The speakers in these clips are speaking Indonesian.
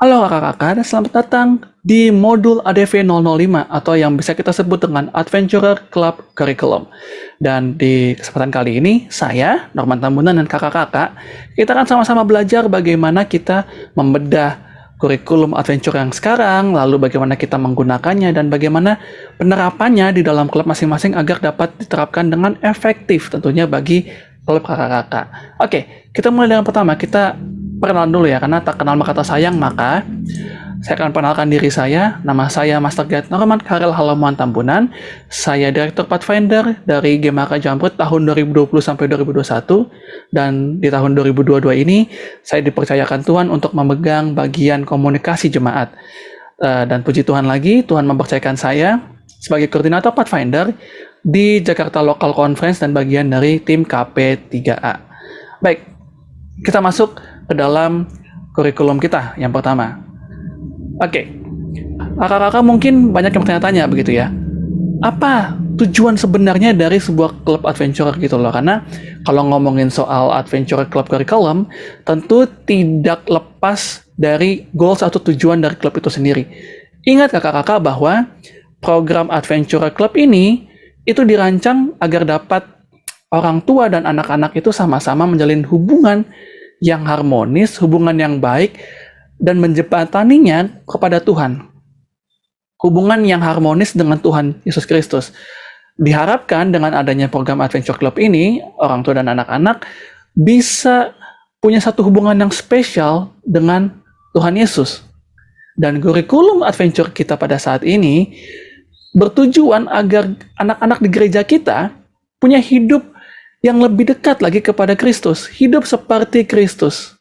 Halo kakak-kakak dan selamat datang di modul ADV 005 atau yang bisa kita sebut dengan Adventurer Club Curriculum. Dan di kesempatan kali ini, saya, Norman Tambunan, dan kakak-kakak, kita akan sama-sama belajar bagaimana kita membedah kurikulum adventure yang sekarang, lalu bagaimana kita menggunakannya, dan bagaimana penerapannya di dalam klub masing-masing agar dapat diterapkan dengan efektif tentunya bagi klub kakak-kakak. Oke, kita mulai dengan pertama, kita perkenalan dulu ya, karena tak kenal maka tak sayang, maka saya akan perkenalkan diri saya. Nama saya Master Guide Norman Karel Halamuan Tambunan. Saya Direktur Pathfinder dari GMK Jamrut tahun 2020 sampai 2021. Dan di tahun 2022 ini, saya dipercayakan Tuhan untuk memegang bagian komunikasi jemaat. Dan puji Tuhan lagi, Tuhan mempercayakan saya sebagai koordinator Pathfinder di Jakarta Local Conference dan bagian dari tim KP3A. Baik, kita masuk ke dalam kurikulum kita yang pertama. Oke, kakak-kakak mungkin banyak yang bertanya-tanya begitu ya. Apa tujuan sebenarnya dari sebuah klub adventure gitu loh? Karena kalau ngomongin soal adventure club curriculum, tentu tidak lepas dari goals atau tujuan dari klub itu sendiri. Ingat kakak-kakak bahwa program adventure club ini itu dirancang agar dapat orang tua dan anak-anak itu sama-sama menjalin hubungan yang harmonis, hubungan yang baik, dan menjembataninya kepada Tuhan. Hubungan yang harmonis dengan Tuhan Yesus Kristus. Diharapkan dengan adanya program Adventure Club ini, orang tua dan anak-anak bisa punya satu hubungan yang spesial dengan Tuhan Yesus. Dan kurikulum adventure kita pada saat ini bertujuan agar anak-anak di gereja kita punya hidup yang lebih dekat lagi kepada Kristus. Hidup seperti Kristus.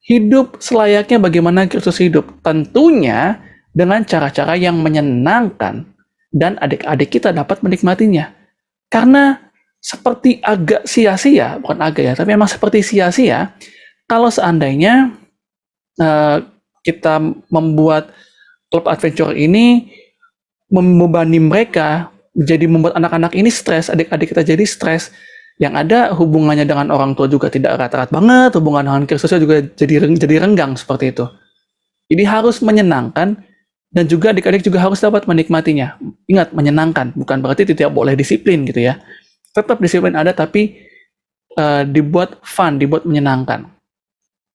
Hidup selayaknya bagaimana Kristus hidup. Tentunya dengan cara-cara yang menyenangkan. Dan adik-adik kita dapat menikmatinya. Karena seperti agak sia-sia, bukan agak ya, tapi memang seperti sia-sia, kalau seandainya kita membuat klub adventure ini membebani mereka, jadi membuat anak-anak ini stres, adik-adik kita jadi stres, yang ada hubungannya dengan orang tua juga tidak erat-erat banget, hubungan dengan Kristusnya juga jadi renggang seperti itu. Jadi harus menyenangkan, dan juga adik-adik juga harus dapat menikmatinya. Ingat, menyenangkan, bukan berarti tidak boleh disiplin gitu ya. Tetap disiplin ada, tapi dibuat fun, dibuat menyenangkan.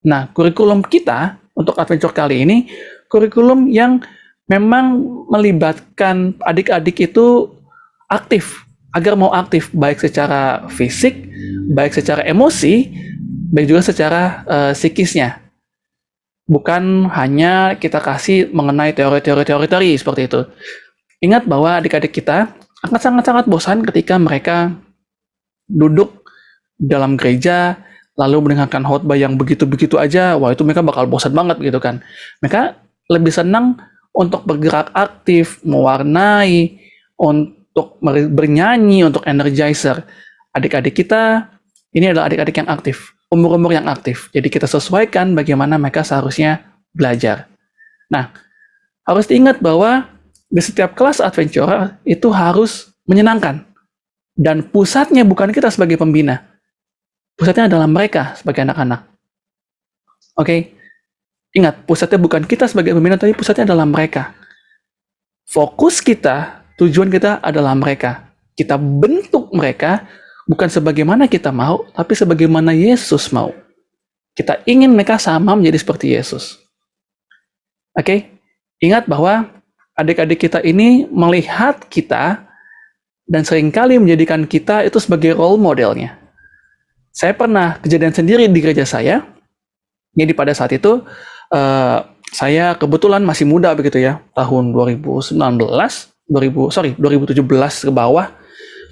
Nah, kurikulum kita untuk adventure kali ini, kurikulum yang memang melibatkan adik-adik itu aktif, agar mau aktif, baik secara fisik, baik secara emosi, baik juga secara psikisnya. Bukan hanya kita kasih mengenai teori seperti itu. Ingat bahwa adik-adik kita akan sangat-sangat bosan ketika mereka duduk dalam gereja, lalu mendengarkan khotbah yang begitu-begitu aja, wah itu mereka bakal bosan banget gitu kan. Mereka lebih senang untuk bergerak aktif, mewarnai, untuk bernyanyi, untuk energizer. Adik-adik kita, ini adalah adik-adik yang aktif, umur-umur yang aktif. Jadi kita sesuaikan bagaimana mereka seharusnya belajar. Nah, harus diingat bahwa di setiap kelas adventure itu harus menyenangkan. Dan pusatnya bukan kita sebagai pembina. Pusatnya adalah mereka sebagai anak-anak. Oke? Ingat, pusatnya bukan kita sebagai pembina, tapi pusatnya adalah mereka. Fokus kita, tujuan kita adalah mereka. Kita bentuk mereka bukan sebagaimana kita mau, tapi sebagaimana Yesus mau. Kita ingin mereka sama menjadi seperti Yesus. Oke? Ingat bahwa adik-adik kita ini melihat kita dan seringkali menjadikan kita itu sebagai role modelnya. Saya pernah kejadian sendiri di gereja saya. Jadi pada saat itu saya kebetulan masih muda begitu ya, tahun 2017 ke bawah.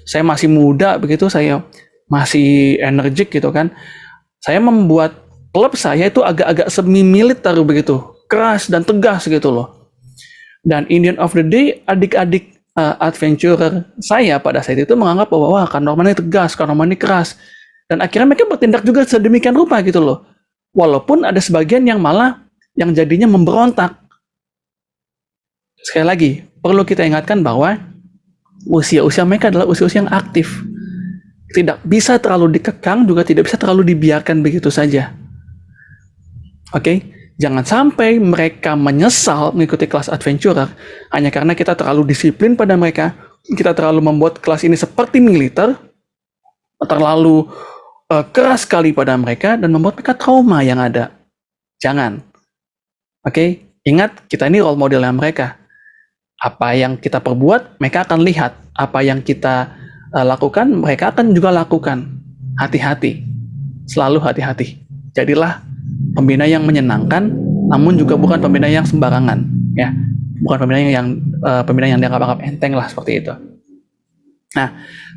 Saya masih muda begitu, saya masih energik gitu kan. Saya membuat klub saya itu agak-agak semi militer begitu, keras dan tegas gitu loh. Dan in the end of the day, adik-adik adventurer saya pada saat itu menganggap bahwa wah, Kak Norman ini tegas, Kak Norman ini keras. Dan akhirnya mereka bertindak juga sedemikian rupa gitu loh. Walaupun ada sebagian yang malah yang jadinya memberontak. Sekali lagi, perlu kita ingatkan bahwa usia-usia mereka adalah usia-usia yang aktif. Tidak bisa terlalu dikekang, juga tidak bisa terlalu dibiarkan begitu saja. Oke? Jangan sampai mereka menyesal mengikuti kelas adventurer hanya karena kita terlalu disiplin pada mereka, kita terlalu membuat kelas ini seperti militer, terlalu keras sekali pada mereka dan membuat mereka trauma yang ada. Jangan. Oke, ingat kita ini role modelnya mereka. Apa yang kita perbuat, mereka akan lihat. Apa yang kita lakukan, mereka akan juga lakukan. Hati-hati. Selalu hati-hati. Jadilah pembina yang menyenangkan, namun juga bukan pembina yang sembarangan, ya. Bukan pembina yang dianggap enteng lah, seperti itu. Nah,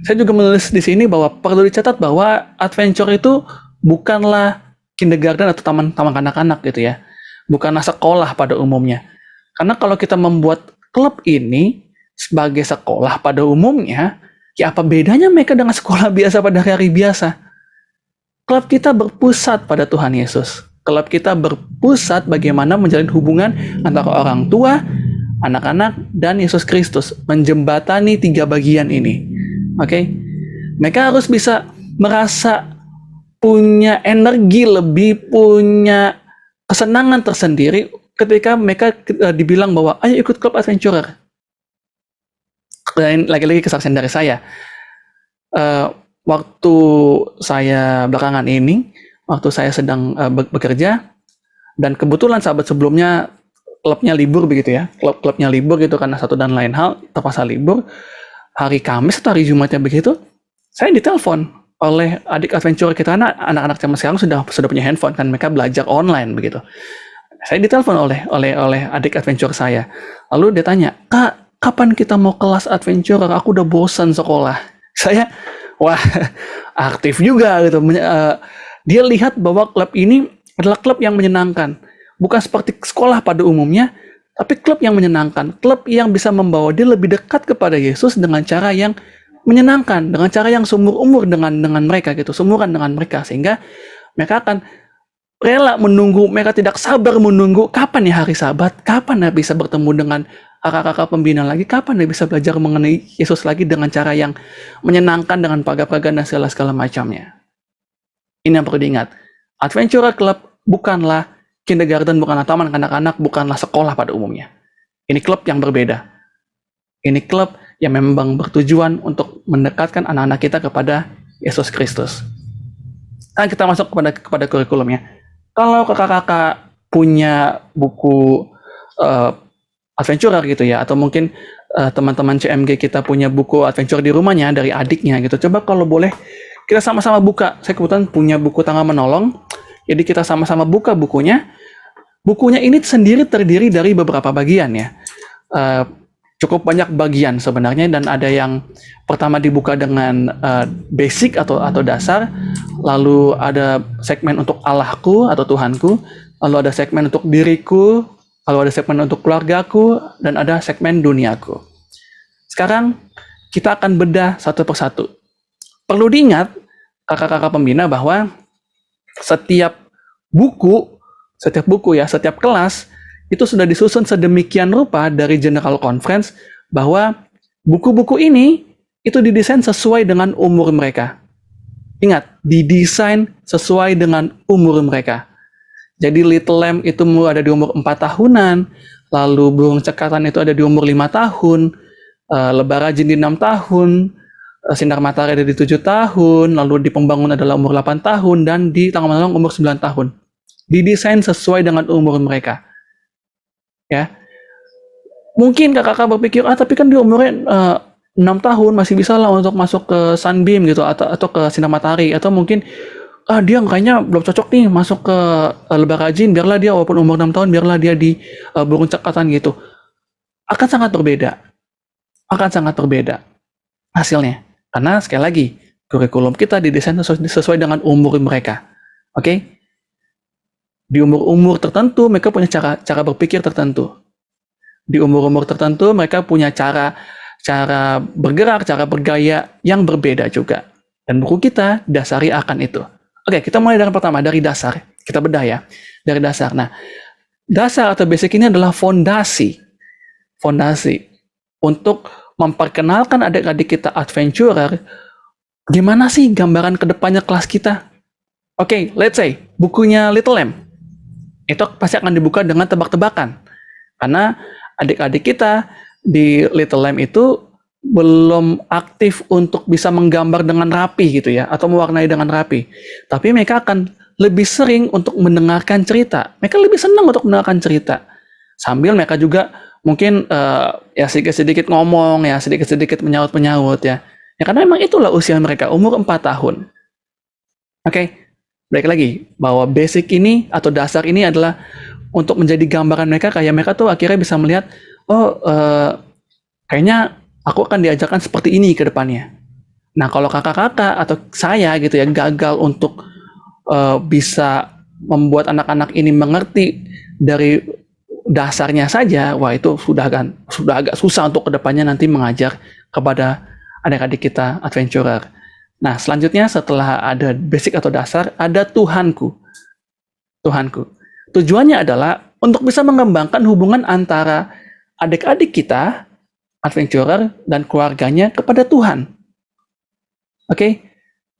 saya juga menulis di sini bahwa perlu dicatat bahwa adventure itu bukanlah kindergarten atau taman kanak-kanak gitu ya. Bukanlah sekolah pada umumnya. Karena kalau kita membuat klub ini sebagai sekolah pada umumnya, ya apa bedanya mereka dengan sekolah biasa pada hari biasa? Klub kita berpusat pada Tuhan Yesus. Klub kita berpusat bagaimana menjalin hubungan antara orang tua, anak-anak, dan Yesus Kristus. Menjembatani 3 bagian ini. Oke? Mereka harus bisa merasa punya energi lebih, punya kesenangan tersendiri ketika mereka dibilang bahwa ayo ikut klub adventurer. Dan lagi-lagi kesaksian dari saya. Waktu saya belakangan ini, waktu saya sedang bekerja, dan kebetulan sahabat sebelumnya klubnya libur begitu ya, klubnya libur gitu karena satu dan lain hal, terpaksa libur, hari Kamis atau hari Jumatnya begitu, saya ditelepon oleh adik adventure kita, karena anak-anak zaman sekarang sudah punya handphone kan, mereka belajar online begitu. Saya ditelepon oleh adik adventure saya, lalu dia tanya, "Kak, kapan kita mau kelas adventure? Aku udah bosan sekolah." Saya, wah, aktif juga gitu. Dia lihat bahwa klub ini adalah klub yang menyenangkan. Bukan seperti sekolah pada umumnya, tapi klub yang menyenangkan. Klub yang bisa membawa dia lebih dekat kepada Yesus dengan cara yang menyenangkan, dengan cara yang seumur-umur dengan mereka gitu, seumuran dengan mereka. Sehingga mereka akan rela menunggu, mereka tidak sabar menunggu kapan ya hari Sabat, kapan ya bisa bertemu dengan kakak-kakak pembina lagi, kapan dia bisa belajar mengenai Yesus lagi dengan cara yang menyenangkan, dengan pagar-pagar dan segala macamnya. Ini yang perlu diingat. Adventure Club bukanlah kindergarten, bukanlah taman kanak-kanak, bukanlah sekolah pada umumnya. Ini klub yang berbeda. Ini klub yang memang bertujuan untuk mendekatkan anak-anak kita kepada Yesus Kristus. Nah, kita masuk kepada kurikulumnya. Kalau kakak-kakak punya buku adventurer gitu ya, atau mungkin teman-teman CMG kita punya buku adventure di rumahnya dari adiknya gitu, coba kalau boleh kita sama-sama buka. Saya kebetulan punya buku Tangga Menolong, jadi kita sama-sama buka bukunya. Bukunya ini sendiri terdiri dari beberapa bagian ya, cukup banyak bagian sebenarnya, dan ada yang pertama dibuka dengan basic atau dasar, lalu ada segmen untuk Allahku atau Tuhanku, lalu ada segmen untuk diriku, lalu ada segmen untuk keluargaku, dan ada segmen duniaku. Sekarang kita akan bedah satu persatu. Perlu diingat kakak-kakak pembina bahwa setiap buku ya, setiap kelas itu sudah disusun sedemikian rupa dari General Conference bahwa buku-buku ini itu didesain sesuai dengan umur mereka. Ingat, didesain sesuai dengan umur mereka. Jadi Little Lamb itu ada di umur 4 tahunan, lalu Burung Cekatan itu ada di umur 5 tahun, Lebah Rajin di 6 tahun, Sinar Matahari ada di 7 tahun, lalu di Pembangun adalah umur 8 tahun, dan di Tangga Menolong umur 9 tahun. Didesain sesuai dengan umur mereka. Ya. Mungkin kakak-kakak berpikir, tapi kan di umurnya 6 tahun masih bisa lah untuk masuk ke Sunbeam gitu, atau ke Sinar Matahari, atau mungkin dia kayaknya belum cocok nih masuk ke Lebah Rajin, biarlah dia walaupun umur 6 tahun, biarlah dia di Burung Cekatan gitu. Akan sangat berbeda hasilnya. Karena sekali lagi, kurikulum kita didesain sesuai dengan umur mereka. Oke? Di umur-umur tertentu mereka punya cara berpikir tertentu. Di umur-umur tertentu mereka punya cara bergerak, cara bergaya yang berbeda juga. Dan buku kita dasari akan itu. Oke, kita mulai dari pertama, dari dasar. Kita bedah ya, dari dasar. Nah, dasar atau basic ini adalah fondasi untuk memperkenalkan adik-adik kita adventurer, gimana sih gambaran kedepannya kelas kita. Oke, let's say bukunya Little Lamb. Itu pasti akan dibuka dengan tebak-tebakan. Karena adik-adik kita di Little Lamb itu belum aktif untuk bisa menggambar dengan rapi gitu ya, atau mewarnai dengan rapi. Tapi mereka akan lebih sering untuk mendengarkan cerita. Mereka lebih senang untuk mendengarkan cerita. Sambil mereka juga mungkin ya sedikit-sedikit ngomong ya, sedikit-sedikit menyaut-menyaut ya. Ya karena memang itulah usia mereka, umur 4 tahun. Oke, balik lagi bahwa basic ini atau dasar ini adalah untuk menjadi gambaran mereka, kayak mereka tuh akhirnya bisa melihat, oh kayaknya aku akan diajarkan seperti ini ke depannya. Nah kalau kakak-kakak atau saya gitu ya gagal untuk bisa membuat anak-anak ini mengerti dari dasarnya saja, wah itu sudah agak susah untuk kedepannya nanti mengajar kepada adik-adik kita adventurer. Nah selanjutnya setelah ada basic atau dasar, ada Tuhanku. Tuhanku. Tujuannya adalah untuk bisa mengembangkan hubungan antara adik-adik kita, adventurer, dan keluarganya kepada Tuhan. Oke?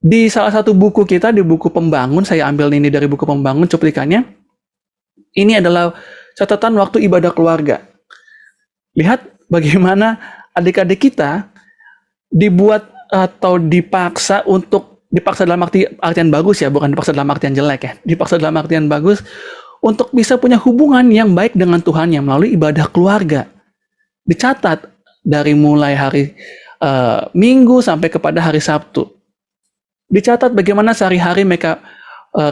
Di salah satu buku kita, di buku Pembangun, saya ambil ini dari buku Pembangun, cuplikannya. Ini adalah catatan waktu ibadah keluarga. Lihat bagaimana adik-adik kita dibuat atau dipaksa dalam artian bagus ya, bukan dipaksa dalam artian jelek ya. Dipaksa dalam artian bagus untuk bisa punya hubungan yang baik dengan Tuhan yang melalui ibadah keluarga. Dicatat dari mulai hari Minggu sampai kepada hari Sabtu. Dicatat bagaimana sehari-hari mereka,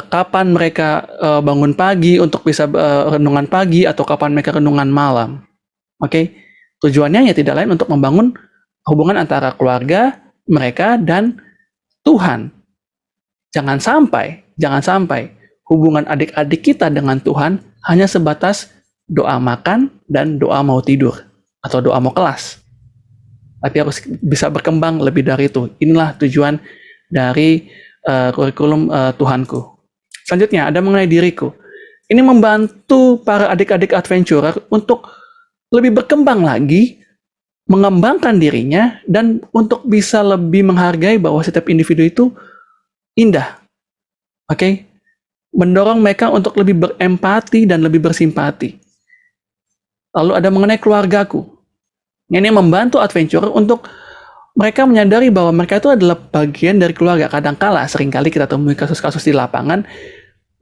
kapan mereka bangun pagi untuk bisa renungan pagi atau kapan mereka renungan malam. Oke? Tujuannya ya tidak lain untuk membangun hubungan antara keluarga mereka dan Tuhan. Jangan sampai hubungan adik-adik kita dengan Tuhan hanya sebatas doa makan dan doa mau tidur atau doa mau kelas. Tapi harus bisa berkembang lebih dari itu. Inilah tujuan dari kurikulum Tuhanku. Selanjutnya ada mengenai diriku. Ini membantu para adik-adik adventurer untuk lebih berkembang lagi, mengembangkan dirinya, dan untuk bisa lebih menghargai bahwa setiap individu itu indah. Oke? Mendorong mereka untuk lebih berempati dan lebih bersimpati. Lalu ada mengenai keluargaku. Ini membantu adventurer untuk mereka menyadari bahwa mereka itu adalah bagian dari keluarga. Kadangkala seringkali kita temui kasus-kasus di lapangan,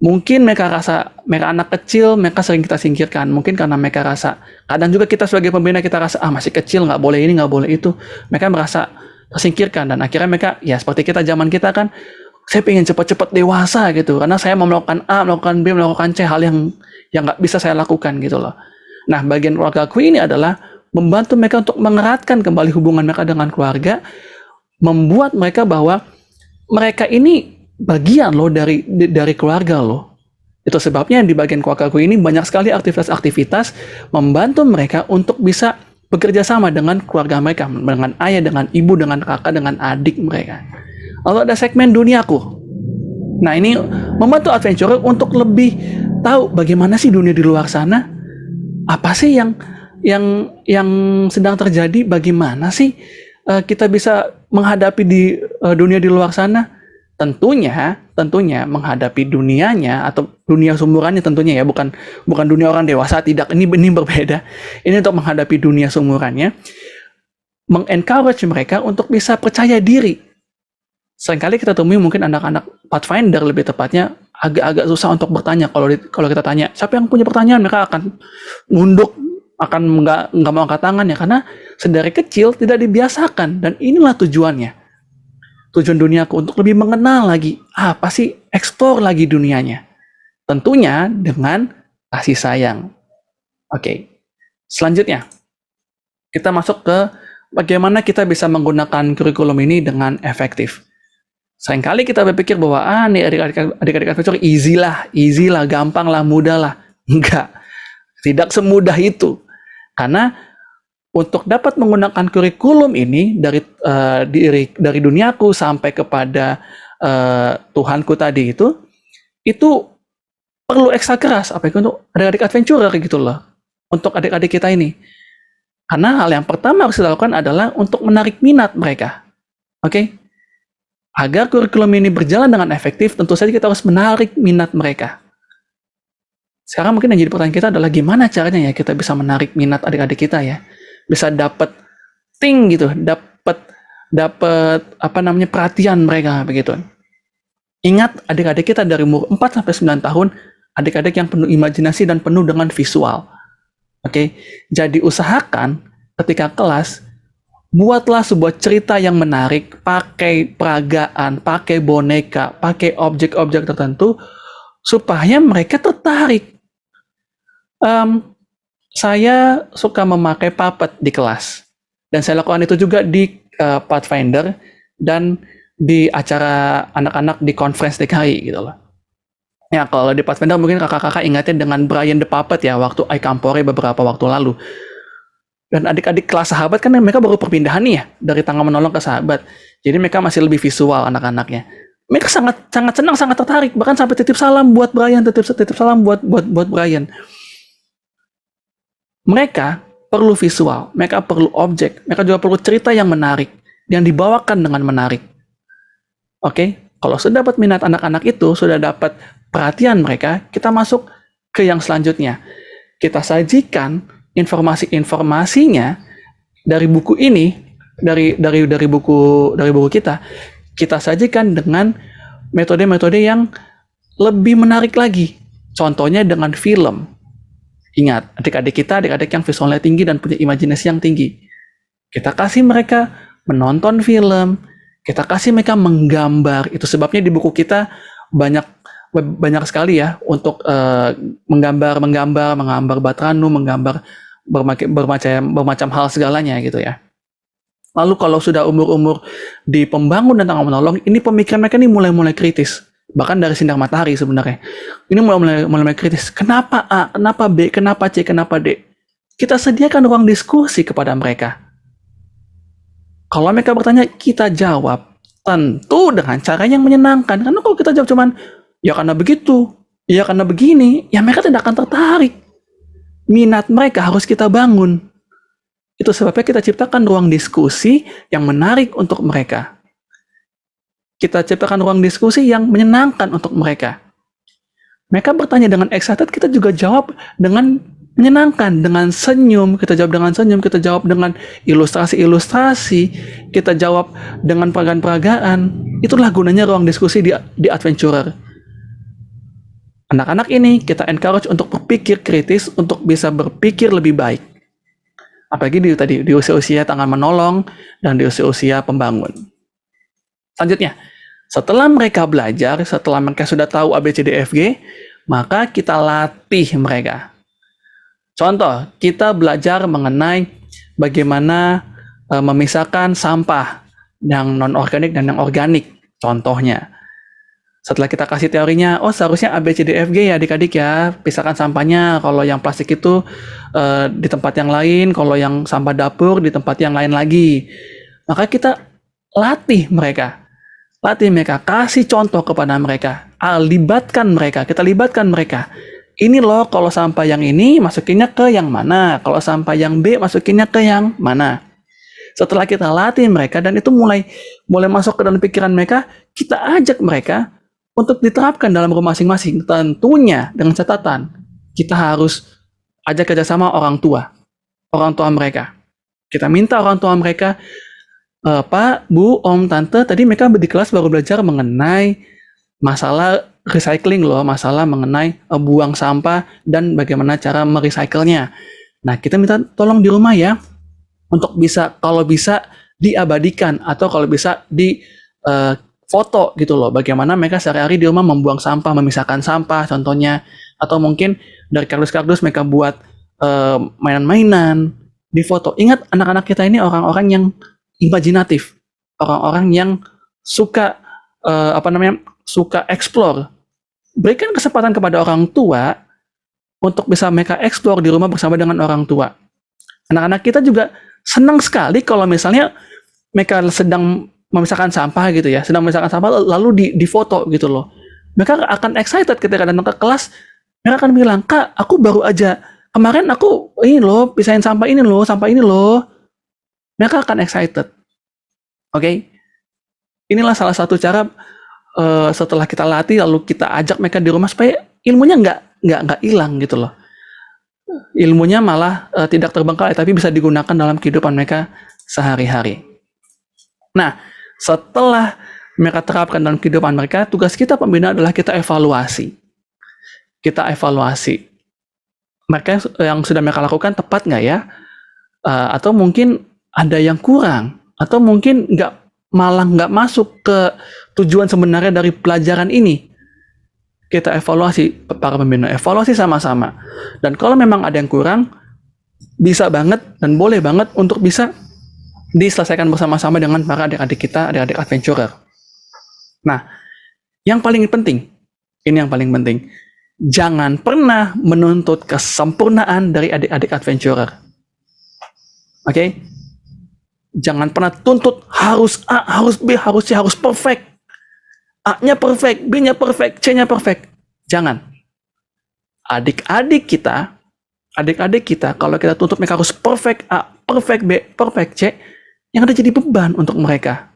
mungkin mereka anak kecil, mereka sering kita singkirkan. Mungkin karena mereka rasa, kadang juga kita sebagai pembina kita rasa, masih kecil, nggak boleh ini, nggak boleh itu. Mereka merasa tersingkirkan, dan akhirnya mereka, ya seperti kita zaman kita kan, saya pengen cepat-cepat dewasa gitu, karena saya mau melakukan A, melakukan B, melakukan C, hal yang nggak bisa saya lakukan gitu loh. Nah, bagian keluarga aku ini adalah membantu mereka untuk mengeratkan kembali hubungan mereka dengan keluarga, membuat mereka bahwa mereka ini bagian loh dari keluarga loh. Itu sebabnya di bagian keluargaku ini banyak sekali aktivitas-aktivitas membantu mereka untuk bisa bekerja sama dengan keluarga mereka, dengan ayah, dengan ibu, dengan kakak, dengan adik mereka. Lalu ada segmen duniaku. Nah, ini membantu adventurer untuk lebih tahu bagaimana sih dunia di luar sana. Apa sih yang sedang terjadi, bagaimana sih kita bisa menghadapi di dunia di luar sana. Tentunya menghadapi dunianya atau dunia sumurannya tentunya ya, bukan dunia orang dewasa, tidak, ini berbeda. Ini untuk menghadapi dunia sumurannya, mengencourage mereka untuk bisa percaya diri. Seringkali kita temui mungkin anak-anak Pathfinder lebih tepatnya agak-agak susah untuk bertanya. Kalau kita tanya siapa yang punya pertanyaan, mereka akan nunduk, akan nggak mau angkat tangan ya, karena sedari kecil tidak dibiasakan. Dan inilah tujuannya, tujuan duniaku, untuk lebih mengenal lagi apa sih, eksplor lagi dunianya, tentunya dengan kasih sayang. Oke, selanjutnya kita masuk ke bagaimana kita bisa menggunakan kurikulum ini dengan efektif. Seringkali kita berpikir bahwa nih adik-adik adventure easy lah, gampang lah, mudah lah. Enggak, tidak semudah itu. Karena untuk dapat menggunakan kurikulum ini dari duniaku sampai kepada Tuhanku tadi itu perlu ekstra keras, apa itu, untuk adik-adik adventurer gitu loh, untuk adik-adik kita ini. Karena hal yang pertama harus dilakukan adalah untuk menarik minat mereka. Oke? Agar kurikulum ini berjalan dengan efektif, tentu saja kita harus menarik minat mereka. Sekarang mungkin yang jadi pertanyaan kita adalah gimana caranya ya kita bisa menarik minat adik-adik kita ya, bisa dapet gitu, dapet perhatian mereka begitu. Ingat, adik-adik kita dari umur 4 sampai 9 tahun, adik-adik yang penuh imajinasi dan penuh dengan visual. Oke, jadi usahakan ketika kelas, buatlah sebuah cerita yang menarik, pakai peragaan, pakai boneka, pakai objek-objek tertentu, supaya mereka tertarik. Saya suka memakai puppet di kelas, dan saya lakukan itu juga di Pathfinder, dan di acara anak-anak di conference DKI gitu loh. Ya, kalau di Pathfinder mungkin kakak-kakak ingatnya dengan Brian the Puppet ya, waktu iCampore beberapa waktu lalu. Dan adik-adik kelas sahabat kan mereka baru perpindahan nih ya, dari tangan menolong ke sahabat. Jadi mereka masih lebih visual anak-anaknya. Mereka sangat senang, sangat tertarik, bahkan sampai titip salam buat Brian, titip salam buat Brian. Mereka perlu visual, mereka perlu objek, mereka juga perlu cerita yang menarik, yang dibawakan dengan menarik. Oke, kalau sudah dapat minat anak-anak itu, sudah dapat perhatian mereka, kita masuk ke yang selanjutnya. Kita sajikan informasi-informasinya dari buku ini, dari buku kita sajikan dengan metode-metode yang lebih menarik lagi. Contohnya dengan film. Ingat, adik-adik kita, adik-adik yang visualnya tinggi dan punya imajinasi yang tinggi. Kita kasih mereka menonton film, kita kasih mereka menggambar. Itu sebabnya di buku kita banyak sekali ya untuk menggambar Batranu, menggambar bermacam hal segalanya gitu ya. Lalu kalau sudah umur-umur di pembangun dan tangga menolong, ini pemikiran mereka ini mulai kritis. Bahkan dari sinar matahari sebenarnya. Ini mulai kritis. Kenapa A, kenapa B, kenapa C, kenapa D? Kita sediakan ruang diskusi kepada mereka. Kalau mereka bertanya, kita jawab. Tentu dengan cara yang menyenangkan. Karena kalau kita jawab cuman, ya karena begitu, ya karena begini, ya mereka tidak akan tertarik. Minat mereka harus kita bangun. Itu sebabnya kita ciptakan ruang diskusi yang menarik untuk mereka. Kita ciptakan ruang diskusi yang menyenangkan untuk mereka. Mereka bertanya dengan excited, kita juga jawab dengan menyenangkan, dengan senyum, kita jawab dengan ilustrasi-ilustrasi, kita jawab dengan peragaan-peragaan. Itulah gunanya ruang diskusi di Adventurer. Anak-anak ini kita encourage untuk berpikir kritis, untuk bisa berpikir lebih baik. Apalagi di usia-usia tangan menolong dan di usia-usia pembangun. Selanjutnya, setelah mereka belajar, setelah mereka sudah tahu ABCDFG, maka kita latih mereka. Contoh, kita belajar mengenai bagaimana memisahkan sampah yang non-organik dan yang organik. Contohnya, setelah kita kasih teorinya, seharusnya ABCDFG ya adik-adik ya, pisahkan sampahnya. Kalau yang plastik itu di tempat yang lain, kalau yang sampah dapur di tempat yang lain lagi. Maka kita latih mereka, kasih contoh kepada mereka, kita libatkan mereka. Ini loh, kalau sampah yang ini masukinnya ke yang mana, kalau sampah yang B masukinnya ke yang mana. Setelah kita latih mereka dan itu mulai masuk ke dalam pikiran mereka, kita ajak mereka untuk diterapkan dalam rumah masing-masing. Tentunya dengan catatan, kita harus ajak kerjasama orang tua mereka. Kita minta orang tua mereka, Pak, Bu, Om, Tante, tadi mereka di kelas baru belajar mengenai masalah recycling loh, masalah mengenai buang sampah dan bagaimana cara merecycle-nya. Nah, kita minta tolong di rumah ya, untuk bisa, kalau bisa diabadikan, atau kalau bisa di foto gitu loh, bagaimana mereka sehari-hari di rumah membuang sampah, memisahkan sampah contohnya, atau mungkin dari kardus-kardus mereka buat mainan-mainan, di foto. Ingat, anak-anak kita ini orang-orang yang imajinatif, orang-orang yang suka suka explore. Berikan kesempatan kepada orang tua untuk bisa mereka explore di rumah bersama dengan orang tua. Anak-anak kita juga senang sekali kalau misalnya mereka sedang memisahkan sampah gitu ya, lalu di foto gitu loh. Mereka akan excited ketika datang ke kelas, mereka akan bilang, Kak, aku baru aja, kemarin aku ini loh, pisahin sampah ini loh. Mereka akan excited. Oke? Inilah salah satu cara setelah kita latih, lalu kita ajak mereka di rumah supaya ilmunya nggak hilang gitu loh. Ilmunya malah tidak terbengkalai, tapi bisa digunakan dalam kehidupan mereka sehari-hari. Nah, setelah mereka terapkan dalam kehidupan mereka, tugas kita pembina adalah kita evaluasi. Kita evaluasi. Mereka yang sudah mereka lakukan tepat nggak ya? Atau mungkin ada yang kurang, atau mungkin malah nggak masuk ke tujuan sebenarnya dari pelajaran ini. Kita evaluasi, para pembina evaluasi sama-sama. Dan kalau memang ada yang kurang, bisa banget dan boleh banget untuk bisa diselesaikan bersama-sama dengan para adik-adik kita, adik-adik adventurer. Nah, yang paling penting, ini yang paling penting, jangan pernah menuntut kesempurnaan dari adik-adik adventurer. Oke? Jangan pernah tuntut harus A, harus B, harus C, harus perfect. A-nya perfect, B-nya perfect, C-nya perfect. Jangan. Adik-adik kita, kalau kita tuntut mereka harus perfect A, perfect B, perfect C, yang ada jadi beban untuk mereka.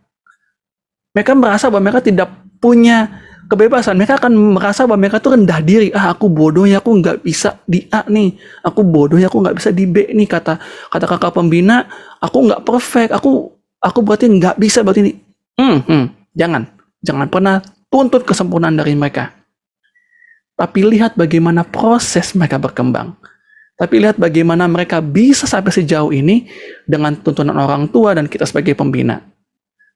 Mereka merasa bahwa mereka tidak punya kebebasan. Mereka akan merasa bahwa mereka tuh rendah diri. Aku bodoh ya, aku nggak bisa di A nih. Aku bodoh ya, aku nggak bisa di B nih. Kata kakak pembina, aku nggak perfect. Aku berarti nggak bisa berarti ini. Jangan pernah tuntut kesempurnaan dari mereka. Tapi lihat bagaimana proses mereka berkembang. Tapi lihat bagaimana mereka bisa sampai sejauh ini dengan tuntunan orang tua dan kita sebagai pembina.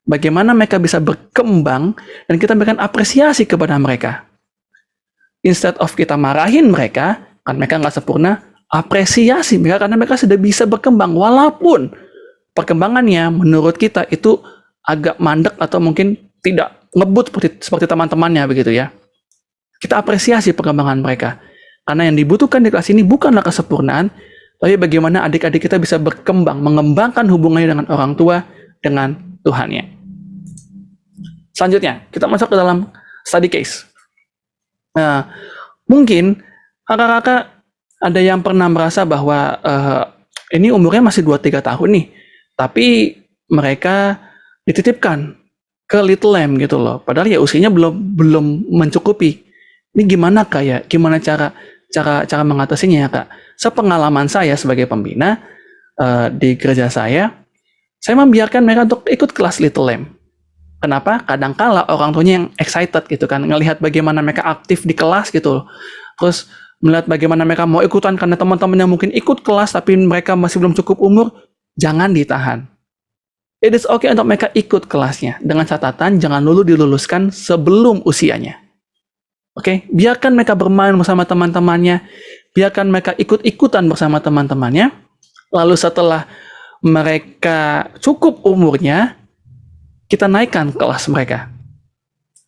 Bagaimana mereka bisa berkembang dan kita berikan apresiasi kepada mereka. Instead of kita marahin mereka, kan mereka nggak sempurna, apresiasi mereka karena mereka sudah bisa berkembang. Walaupun perkembangannya menurut kita itu agak mandek atau mungkin tidak ngebut seperti teman-temannya begitu ya. Kita apresiasi perkembangan mereka. Karena yang dibutuhkan di kelas ini bukanlah kesempurnaan, tapi bagaimana adik-adik kita bisa berkembang, mengembangkan hubungannya dengan orang tua, dengan Tuhannya. Selanjutnya, kita masuk ke dalam study case. Nah, mungkin kakak-kakak ada yang pernah merasa bahwa ini umurnya masih 2-3 tahun nih, tapi mereka dititipkan ke Little Lamb gitu loh. Padahal ya usianya belum mencukupi. Ini gimana Kak ya? Gimana cara mengatasinya ya Kak? Sepengalaman saya sebagai pembina di gereja saya membiarkan mereka untuk ikut kelas Little Lamb. Kenapa? Kadangkala orang tuanya yang excited gitu kan, ngelihat bagaimana mereka aktif di kelas gitu. Terus melihat bagaimana mereka mau ikutan karena teman-temannya mungkin ikut kelas tapi mereka masih belum cukup umur, jangan ditahan. It is okay untuk mereka ikut kelasnya, dengan catatan jangan dulu diluluskan sebelum usianya. Oke, biarkan mereka bermain bersama teman-temannya, biarkan mereka ikut-ikutan bersama teman-temannya. Lalu setelah mereka cukup umurnya, kita naikkan kelas mereka.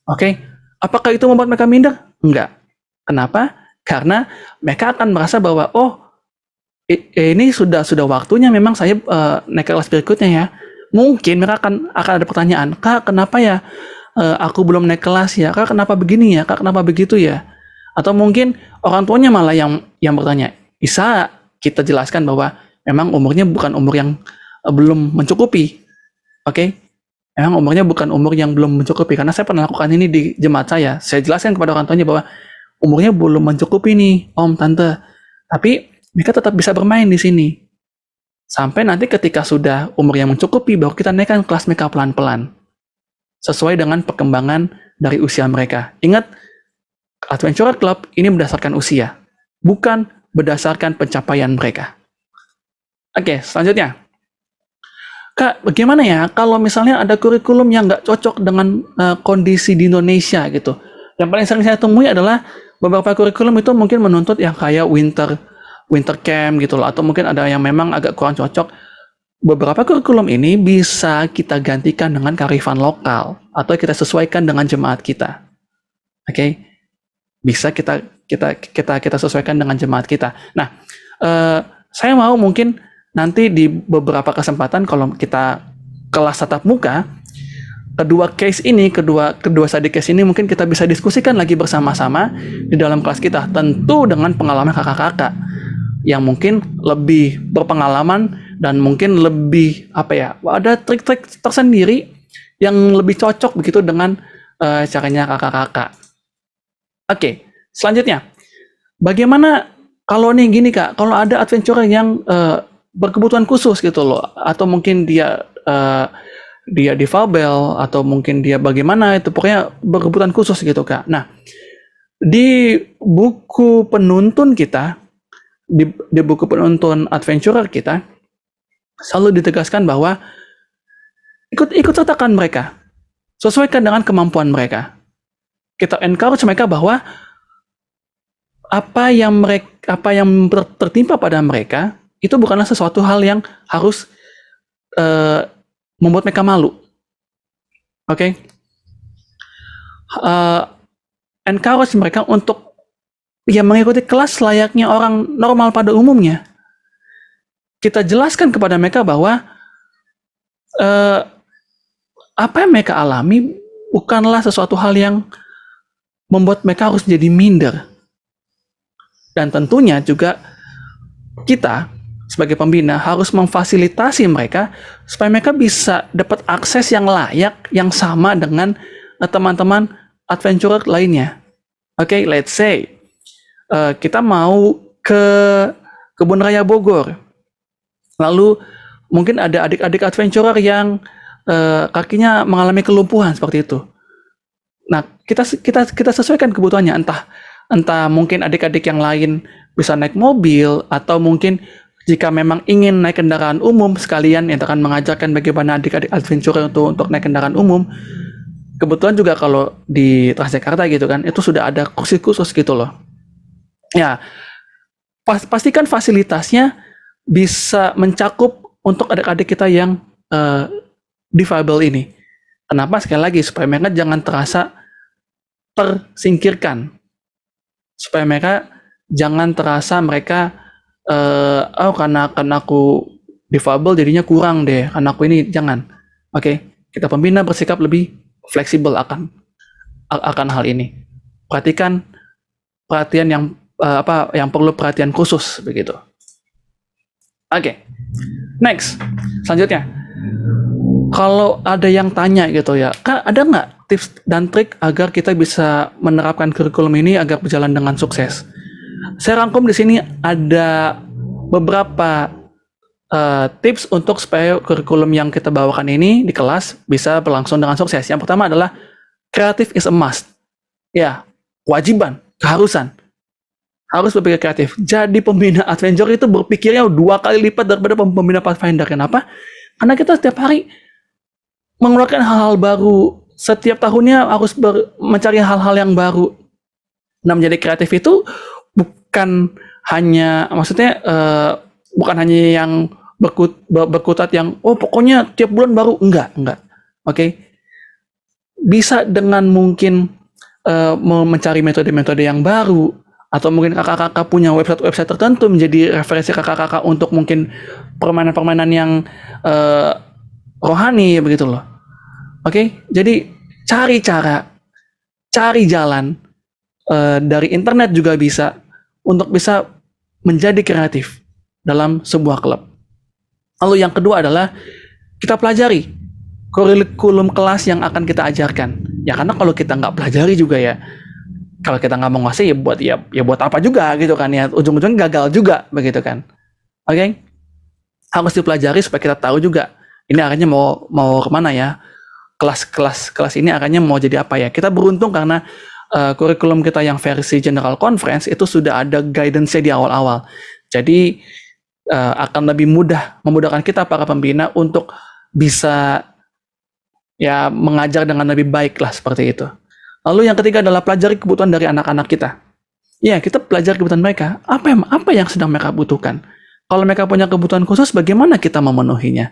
Oke, apakah itu membuat mereka minder? Enggak. Kenapa? Karena mereka akan merasa bahwa ini sudah waktunya memang saya naik kelas berikutnya ya. Mungkin mereka akan ada pertanyaan, Kak, kenapa ya aku belum naik kelas ya? Kak, kenapa begini ya? Kak, kenapa begitu ya? Atau mungkin orang tuanya malah yang bertanya. Bisa kita jelaskan bahwa memang umurnya bukan umur yang belum mencukupi. Oke? Memang umurnya bukan umur yang belum mencukupi. Karena saya pernah lakukan ini di jemaat saya. Saya jelaskan kepada orang tuanya bahwa umurnya belum mencukupi nih, Om, Tante. Tapi mereka tetap bisa bermain di sini. Sampai nanti ketika sudah umur yang mencukupi, baru kita naikkan kelas mereka pelan-pelan. Sesuai dengan perkembangan dari usia mereka. Ingat, Adventurer Club ini berdasarkan usia. Bukan berdasarkan pencapaian mereka. Oke, selanjutnya. Kak, bagaimana ya kalau misalnya ada kurikulum yang nggak cocok dengan kondisi di Indonesia gitu. Yang paling sering saya temui adalah beberapa kurikulum itu mungkin menuntut yang kayak winter camp gitu loh, atau mungkin ada yang memang agak kurang cocok. Beberapa kurikulum ini bisa kita gantikan dengan kearifan lokal atau kita sesuaikan dengan jemaat kita. Oke? Bisa kita sesuaikan dengan jemaat kita. Nah, saya mau mungkin nanti di beberapa kesempatan kalau kita kelas tatap muka, kedua study case ini mungkin kita bisa diskusikan lagi bersama-sama di dalam kelas kita, tentu dengan pengalaman kakak-kakak yang mungkin lebih berpengalaman dan mungkin lebih ada trik-trik tersendiri yang lebih cocok begitu dengan caranya kakak-kakak. Oke, selanjutnya bagaimana kalau nih gini Kak, kalau ada adventurer yang berkebutuhan khusus gitu loh, atau mungkin dia difabel, atau mungkin dia bagaimana itu, pokoknya berkebutuhan khusus gitu Kak. Nah, di buku penuntun kita, di buku penuntun adventurer kita, selalu ditegaskan bahwa ikut sertakan mereka, sesuaikan dengan kemampuan mereka. Kita encourage mereka bahwa apa yang tertimpa pada mereka itu bukanlah sesuatu hal yang harus membuat mereka malu. Oke? Encourage mereka untuk mengikuti kelas layaknya orang normal pada umumnya. Kita jelaskan kepada mereka bahwa apa yang mereka alami bukanlah sesuatu hal yang membuat mereka harus jadi minder. Dan tentunya juga kita sebagai pembina harus memfasilitasi mereka supaya mereka bisa dapat akses yang layak, yang sama dengan teman-teman adventurer lainnya. Oke, let's say kita mau ke Kebun Raya Bogor. Lalu mungkin ada adik-adik adventurer yang kakinya mengalami kelumpuhan seperti itu. Nah, kita sesuaikan kebutuhannya, entah mungkin adik-adik yang lain bisa naik mobil, atau mungkin jika memang ingin naik kendaraan umum sekalian, yang akan mengajarkan bagaimana adik-adik adventurer untuk naik kendaraan umum. Kebetulan juga kalau di Transjakarta gitu kan, itu sudah ada kursi khusus gitu loh. Ya, pastikan fasilitasnya bisa mencakup untuk adik-adik kita yang difabel ini. Kenapa? Sekali lagi, supaya mereka jangan terasa tersingkirkan. Supaya mereka jangan terasa mereka karena aku difabel jadinya kurang deh, karena aku ini, jangan. Oke, kita pembina bersikap lebih fleksibel akan hal ini. Perhatikan perhatian yang perlu perhatian khusus begitu. Oke. Next, selanjutnya, kalau ada yang tanya gitu ya, Kak, ada nggak tips dan trik agar kita bisa menerapkan kurikulum ini agar berjalan dengan sukses? Saya rangkum di sini ada beberapa tips untuk supaya kurikulum yang kita bawakan ini di kelas bisa berlangsung dengan sukses. Yang pertama adalah creative is a must. Ya, kewajiban, keharusan. Harus berpikir kreatif. Jadi pembina adventure itu berpikirnya 2 kali lipat daripada pembina Pathfinder. Kenapa? Karena kita setiap hari mengeluarkan hal-hal baru. Setiap tahunnya harus mencari hal-hal yang baru. Nah, menjadi kreatif itu bukan hanya, maksudnya bukan hanya yang berkutat yang pokoknya tiap bulan baru, enggak. Oke. Bisa dengan mungkin mencari metode-metode yang baru, atau mungkin kakak-kakak punya website tertentu menjadi referensi kakak-kakak untuk mungkin permainan-permainan yang rohani begitu loh. Oke, jadi cari cara, cari jalan dari internet juga bisa untuk bisa menjadi kreatif dalam sebuah klub. Lalu yang kedua adalah kita pelajari kurikulum kelas yang akan kita ajarkan. Ya karena kalau kita nggak pelajari juga ya, kalau kita nggak mau ngasih ya buat apa juga gitu kan ya, ujung-ujungnya gagal juga begitu kan. Oke? Harus dipelajari supaya kita tahu juga ini arahnya mau kemana ya, kelas ini arahnya mau jadi apa ya. Kita beruntung karena kurikulum kita yang versi General Conference itu sudah ada guidance-nya di awal-awal. Jadi akan lebih memudahkan kita para pembina untuk bisa ya mengajar dengan lebih baik lah seperti itu. Lalu yang ketiga adalah pelajari kebutuhan dari anak-anak kita. Ya, kita pelajari kebutuhan mereka. Apa yang sedang mereka butuhkan. Kalau mereka punya kebutuhan khusus, bagaimana kita memenuhinya?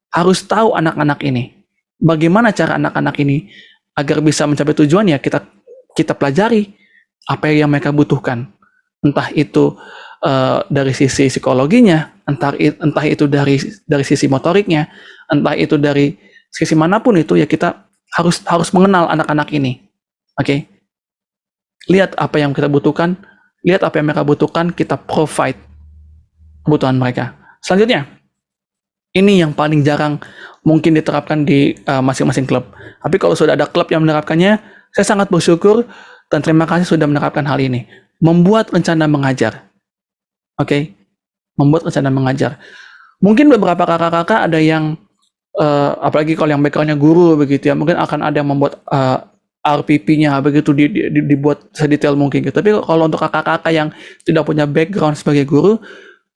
Harus tahu anak-anak ini. Bagaimana cara anak-anak ini agar bisa mencapai tujuan, ya kita pelajari apa yang mereka butuhkan. Entah itu dari sisi psikologinya, entah itu dari sisi motoriknya, entah itu dari sisi manapun itu, ya kita harus mengenal anak-anak ini. Oke. Lihat apa yang kita butuhkan, lihat apa yang mereka butuhkan, kita provide kebutuhan mereka. Selanjutnya, ini yang paling jarang mungkin diterapkan di masing-masing klub. Tapi kalau sudah ada klub yang menerapkannya, saya sangat bersyukur dan terima kasih sudah menerapkan hal ini. membuat rencana mengajar. Oke, membuat rencana mengajar. Mungkin beberapa kakak-kakak ada yang apalagi kalau yang background-nya guru begitu ya, mungkin akan ada yang membuat RPP-nya begitu dibuat sedetail mungkin gitu. Tapi kalau untuk kakak-kakak yang tidak punya background sebagai guru,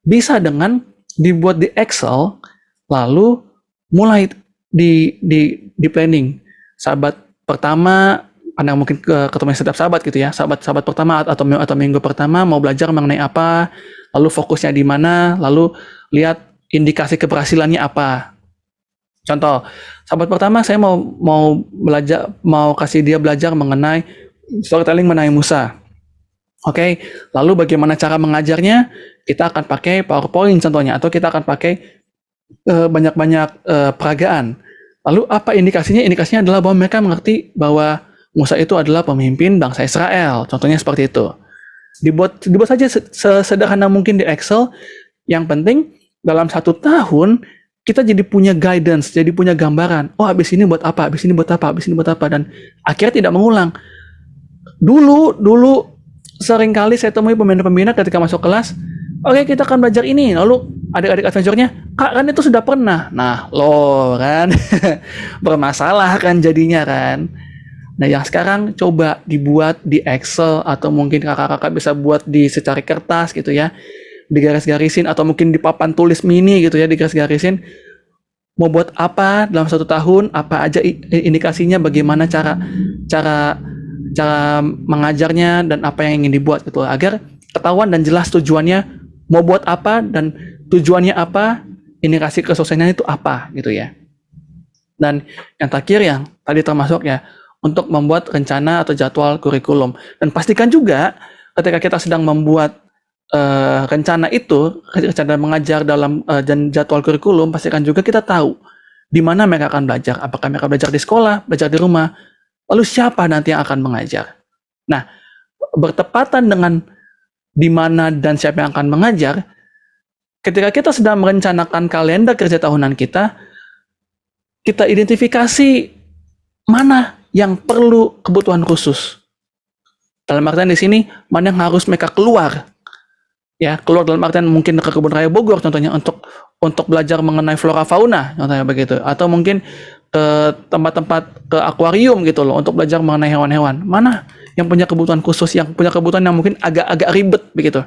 bisa dengan dibuat di Excel, lalu mulai di planning. Sahabat pertama, Anda mungkin ketemu setiap sahabat gitu ya. Sahabat pertama atau minggu pertama mau belajar mengenai apa, lalu fokusnya di mana, lalu lihat indikasi keberhasilannya apa. Contoh, sahabat pertama saya mau belajar, mau kasih dia belajar mengenai storytelling mengenai Musa. Oke, lalu bagaimana cara mengajarnya? Kita akan pakai PowerPoint contohnya, atau kita akan pakai banyak-banyak peragaan. Lalu apa indikasinya? Indikasinya adalah bahwa mereka mengerti bahwa Musa itu adalah pemimpin bangsa Israel. Contohnya seperti itu. Dibuat saja sesederhana mungkin di Excel. Yang penting dalam 1 tahun kita jadi punya guidance, jadi punya gambaran. Oh, habis ini buat apa? Habis ini buat apa? Habis ini buat apa? Dan akhirnya tidak mengulang. Dulu sering kali saya temui pembina-pembina ketika masuk kelas, oke, kita akan belajar ini. Lalu adik-adik adventure-nya, Kak, kan itu sudah pernah. Nah, loh kan, bermasalah kan jadinya kan. Nah, yang sekarang coba dibuat di Excel, atau mungkin kakak-kakak bisa buat di secari kertas gitu ya, digaris-garisin, atau mungkin di papan tulis mini gitu ya, digaris-garisin. Mau buat apa dalam 1 tahun, apa aja indikasinya, bagaimana cara mengajarnya, dan apa yang ingin dibuat gitu, agar ketahuan dan jelas tujuannya mau buat apa, dan tujuannya apa, indikasi kesuksesannya itu apa gitu ya. Dan yang terakhir yang tadi termasuk ya, untuk membuat rencana atau jadwal kurikulum. Dan pastikan juga ketika kita sedang membuat rencana itu, rencana mengajar dalam jadwal kurikulum, pastikan juga kita tahu di mana mereka akan belajar. Apakah mereka belajar di sekolah, belajar di rumah, lalu siapa nanti yang akan mengajar. Nah, bertepatan dengan di mana dan siapa yang akan mengajar, ketika kita sedang merencanakan kalender kerja tahunan kita identifikasi mana yang perlu kebutuhan khusus. Dalam artian di sini, mana yang harus mereka keluar. Ya, keluar dalam artian mungkin ke kebun raya Bogor contohnya untuk belajar mengenai flora fauna contohnya begitu, atau mungkin ke tempat-tempat, ke akuarium gitu loh, untuk belajar mengenai hewan-hewan. Mana yang punya kebutuhan khusus, yang punya kebutuhan yang mungkin agak ribet begitu.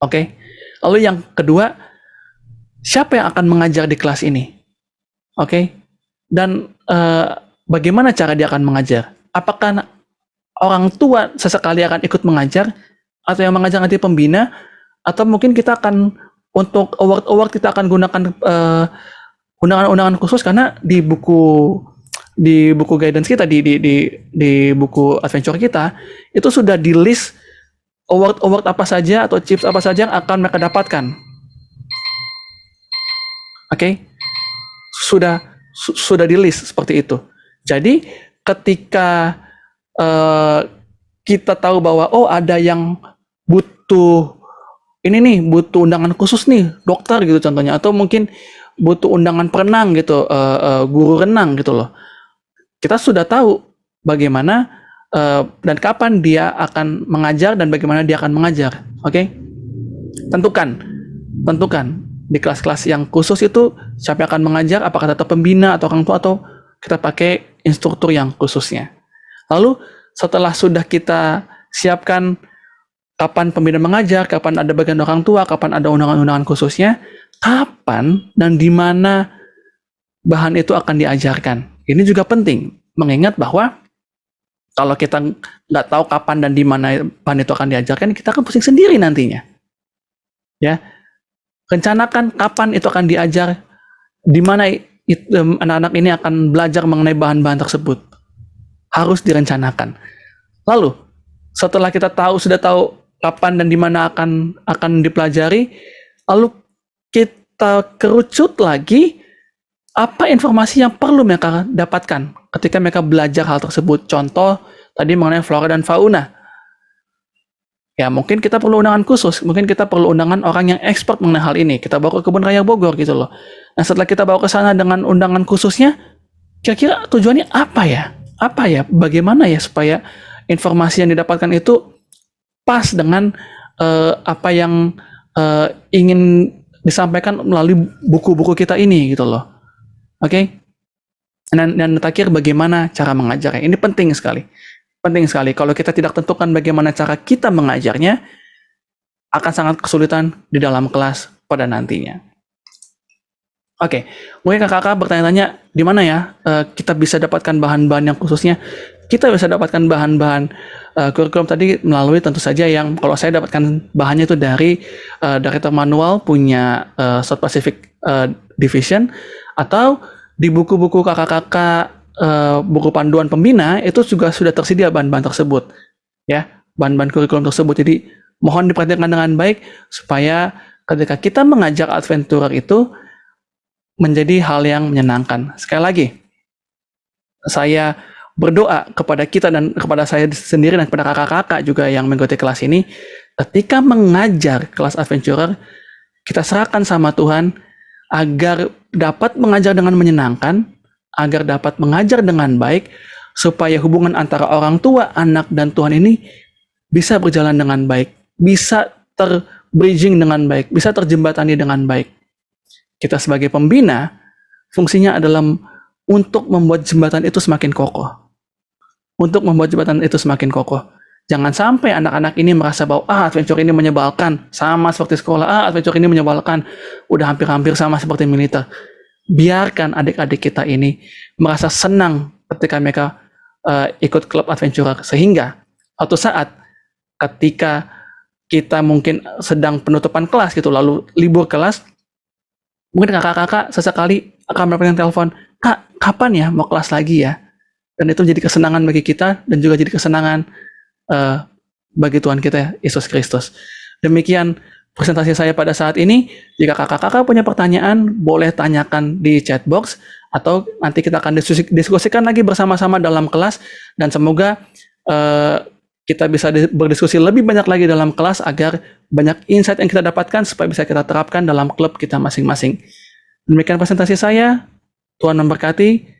Oke. Lalu yang kedua, siapa yang akan mengajar di kelas ini? Oke. Dan bagaimana cara dia akan mengajar? Apakah orang tua sesekali akan ikut mengajar, atau yang mengajar nanti pembina, atau mungkin kita akan untuk award kita akan gunakan undangan-undangan khusus, karena di buku guidance kita, di buku adventure kita itu sudah di list award apa saja atau chips apa saja yang akan mereka dapatkan. Oke. Sudah di list seperti itu. Jadi ketika kita tahu bahwa ada yang butuh undangan khusus nih, dokter gitu contohnya, atau mungkin butuh undangan perenang gitu, guru renang gitu loh. Kita sudah tahu bagaimana dan kapan dia akan mengajar dan bagaimana dia akan mengajar. Oke? Tentukan di kelas-kelas yang khusus itu siapa yang akan mengajar, apakah tetap pembina atau orang tua, atau kita pakai instruktur yang khususnya. Lalu setelah sudah kita siapkan kapan pembina mengajar, kapan ada bagian orang tua, kapan ada undangan-undangan khususnya, kapan dan di mana bahan itu akan diajarkan. Ini juga penting, mengingat bahwa kalau kita nggak tahu kapan dan di mana bahan itu akan diajarkan, kita akan pusing sendiri nantinya. Ya, rencanakan kapan itu akan diajar, di mana anak-anak ini akan belajar mengenai bahan-bahan tersebut. Harus direncanakan. Lalu, setelah kita sudah tahu kapan dan di mana akan dipelajari, lalu kita kerucut lagi apa informasi yang perlu mereka dapatkan ketika mereka belajar hal tersebut. Contoh tadi mengenai flora dan fauna. Ya, mungkin kita perlu undangan khusus, mungkin kita perlu undangan orang yang expert mengenai hal ini. Kita bawa ke kebun raya Bogor gitu loh. Nah, setelah kita bawa ke sana dengan undangan khususnya, kira-kira tujuannya apa ya? Bagaimana ya supaya informasi yang didapatkan itu pas dengan apa yang ingin disampaikan melalui buku-buku kita ini gitu loh. Oke? Dan terakhir, bagaimana cara mengajarnya? Ini penting sekali. Penting sekali. Kalau kita tidak tentukan bagaimana cara kita mengajarnya, akan sangat kesulitan di dalam kelas pada nantinya. Oke, mungkin kakak bertanya-tanya, di mana ya kita bisa dapatkan bahan-bahan yang khususnya? Kita bisa dapatkan bahan-bahan kurikulum tadi melalui tentu saja yang kalau saya dapatkan bahannya itu dari Director Manual punya South Pacific Division, atau di buku-buku kakak-kakak buku panduan pembina itu juga sudah tersedia bahan-bahan tersebut, ya, bahan-bahan kurikulum tersebut. Jadi mohon diperhatikan dengan baik supaya ketika kita mengajar adventurer itu menjadi hal yang menyenangkan. Sekali lagi, saya berdoa kepada kita dan kepada saya sendiri dan kepada kakak-kakak juga yang mengikuti kelas ini, ketika mengajar kelas adventurer, kita serahkan sama Tuhan agar dapat mengajar dengan menyenangkan, agar dapat mengajar dengan baik, supaya hubungan antara orang tua, anak, dan Tuhan ini bisa berjalan dengan baik, bisa terbridging dengan baik, bisa terjembatani dengan baik. Kita sebagai pembina, fungsinya adalah untuk membuat jembatan itu semakin kokoh. Untuk membuat jembatan itu semakin kokoh. Jangan sampai anak-anak ini merasa bahwa adventure ini menyebalkan, sama seperti sekolah, adventure ini menyebalkan, udah hampir-hampir sama seperti militer. Biarkan adik-adik kita ini merasa senang ketika mereka ikut klub adventurer, sehingga suatu saat ketika kita mungkin sedang penutupan kelas gitu, lalu libur kelas, mungkin kakak-kakak sesekali akan mendapatkan telepon, "Kak, kapan ya mau kelas lagi ya?" Dan itu jadi kesenangan bagi kita dan juga jadi kesenangan bagi Tuhan kita Yesus Kristus. Demikian presentasi saya pada saat ini. Jika kakak-kakak punya pertanyaan, boleh tanyakan di chat box, atau nanti kita akan diskusikan lagi bersama-sama dalam kelas, dan semoga kita bisa berdiskusi lebih banyak lagi dalam kelas agar banyak insight yang kita dapatkan supaya bisa kita terapkan dalam klub kita masing-masing. Demikian presentasi saya. Tuhan memberkati.